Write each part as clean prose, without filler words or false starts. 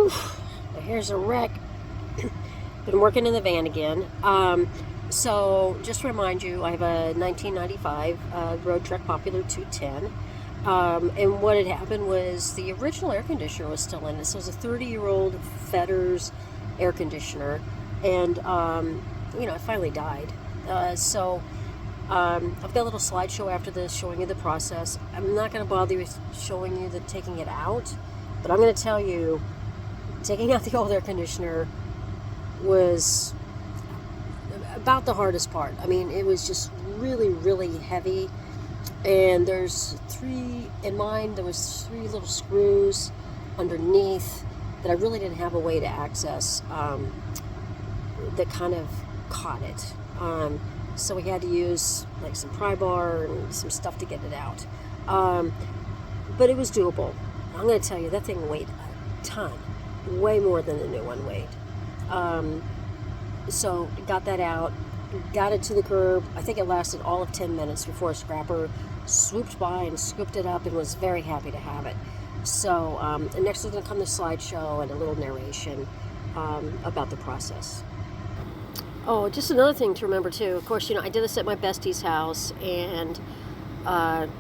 Whew. Here's a wreck. Been working in the van again. So just to remind you, I have a 1995 Roadtrek Popular 210. And what had happened was the original air conditioner was still in it. So it was a 30-year-old Fetters air conditioner. And, it finally died. I've got a little slideshow after this showing you the process. I'm not going to bother you with showing you the taking it out, but I'm going to tell you, taking out the old air conditioner was about the hardest part. I mean, it was just really, really heavy. And there was three little screws underneath that I really didn't have a way to access that kind of caught it. So we had to use like some pry bar and some stuff to get it out. But it was doable. I'm going to tell you, that thing weighed a ton, way more than the new one weighed. So got that out, got it to the curb. I think it lasted all of 10 minutes before a scrapper swooped by and scooped it up and was very happy to have it. So next is going to come the slideshow and a little narration about the process. Oh, just another thing to remember too. Of course, I did this at my bestie's house, and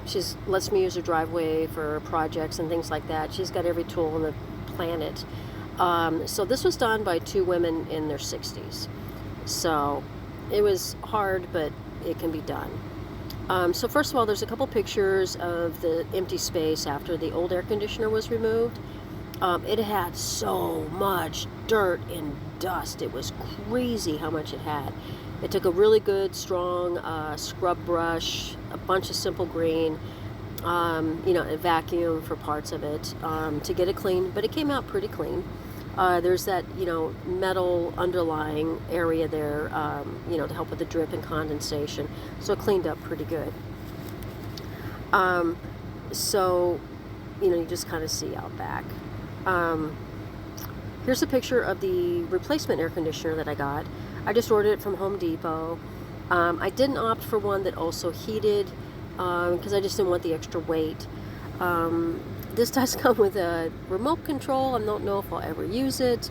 she lets me use her driveway for projects and things like that. She's got every tool on the planet. So this was done by two women in their 60s. So it was hard, but it can be done. So first of all, there's a couple pictures of the empty space after the old air conditioner was removed. It had so much dirt and dust. It was crazy how much it had. It took a really good, strong scrub brush, a bunch of simple green, a vacuum for parts of it to get it clean, but it came out pretty clean. There's that, metal underlying area there, to help with the drip and condensation. So it cleaned up pretty good. You just kind of see out back. Here's a picture of the replacement air conditioner that I got. I just ordered it from Home Depot. I didn't opt for one that also heated because I just didn't want the extra weight. This does come with a remote control. I don't know if I'll ever use it,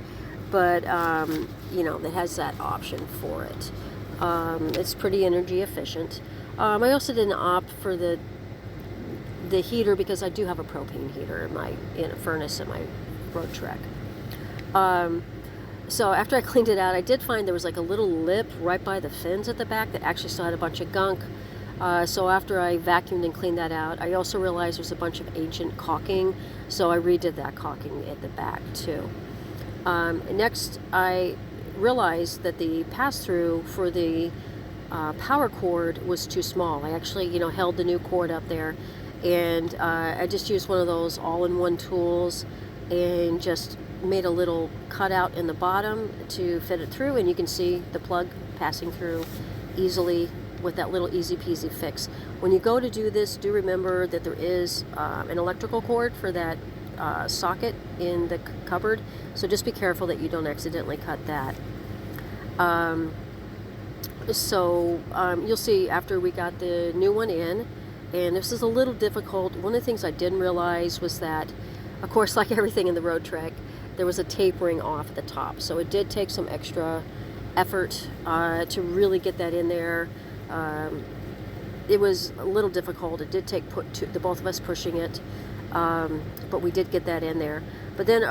but it has that option for it. It's pretty energy efficient. I also didn't opt for the heater because I do have a propane heater in a furnace in my Roadtrek. So after I cleaned it out, I did find there was like a little lip right by the fins at the back that actually still had a bunch of gunk. So after I vacuumed and cleaned that out, I also realized there's a bunch of ancient caulking, so I redid that caulking at the back too. Next, I realized that the pass-through for the power cord was too small. I actually, held the new cord up there, and I just used one of those all-in-one tools and just made a little cutout in the bottom to fit it through, and you can see the plug passing through easily with that little easy peasy fix. When you go to do this, do remember that there is an electrical cord for that socket in the cupboard, so just be careful that you don't accidentally cut that. You'll see after we got the new one in, and this is a little difficult. One of the things I didn't realize was that, of course, like everything in the Roadtrek, there was a tapering off at the top. So it did take some extra effort to really get that in there. It was a little difficult. It did take the both of us pushing it, but we did get that in there. But then,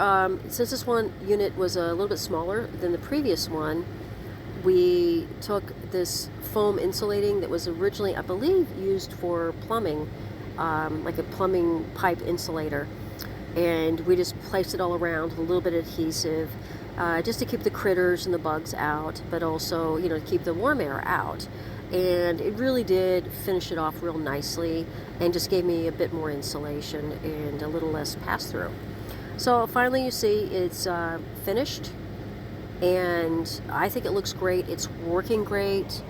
since this one unit was a little bit smaller than the previous one, we took this foam insulating that was originally, I believe, used for plumbing, like a plumbing pipe insulator. And we just placed it all around with a little bit of adhesive, just to keep the critters and the bugs out, but also, to keep the warm air out. And it really did finish it off real nicely and just gave me a bit more insulation and a little less pass-through. So finally, you see it's finished, and I think it looks great. It's working great.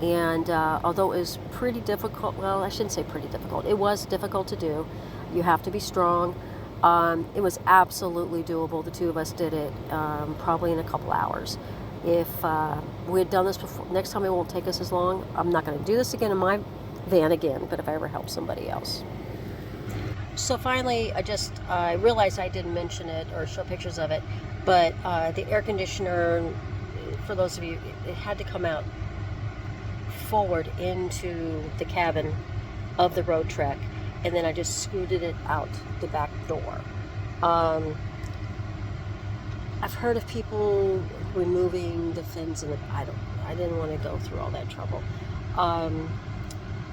And although it was pretty difficult, well, I shouldn't say pretty difficult. It was difficult to do. You have to be strong. It was absolutely doable. The two of us did it probably in a couple hours. If we had done this before, next time it won't take us as long. I'm not going to do this again in my van again, but if I ever help somebody else. So finally, I realized I didn't mention it or show pictures of it, but the air conditioner, for those of you, it had to come out forward into the cabin of the Roadtrek, and then I just scooted it out the back door. I've heard of people removing the fins, and I didn't want to go through all that trouble.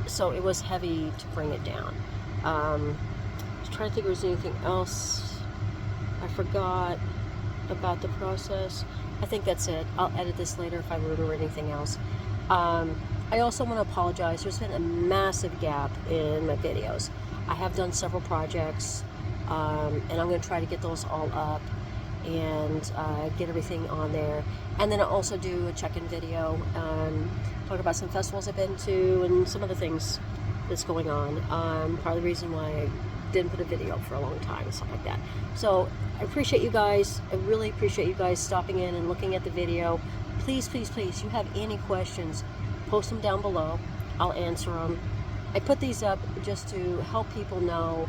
So it was heavy to bring it down. I was trying to think if there was anything else I forgot about the process. I think that's it. I'll edit this later if I remember anything else. I also want to apologize. There's been a massive gap in my videos. I have done several projects, and I'm going to try to get those all up and get everything on there. And then I'll also do a check-in video, talk about some festivals I've been to and some other things that's going on. Part of the reason why I didn't put a video up for a long time and stuff like that. So I appreciate you guys. I really appreciate you guys stopping in and looking at the video. Please, please, please, you have any questions, post them down below. I'll answer them. I put these up just to help people know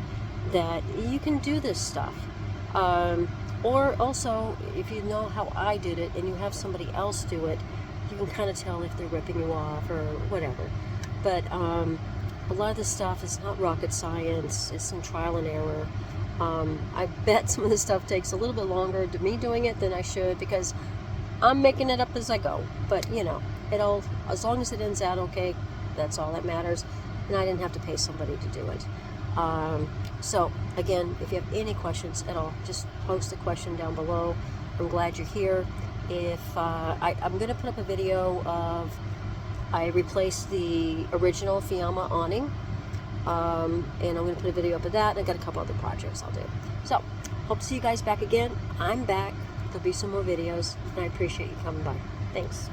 that you can do this stuff. Or also, if you know how I did it and you have somebody else do it, you can kind of tell if they're ripping you off or whatever. But a lot of this stuff is not rocket science. It's some trial and error. I bet some of this stuff takes a little bit longer to me doing it than I should, because I'm making it up as I go. But, you know, as long as it ends out okay, that's all that matters. And I didn't have to pay somebody to do it. So again, if you have any questions at all, just post a question down below. I'm glad you're here. If I'm going to put up a video of I replaced the original Fiamma awning, and I'm going to put a video up of that, and I got a couple other projects I'll do. So hope to see you guys back again. I'm back. There'll be some more videos, and I appreciate you coming by. Thanks.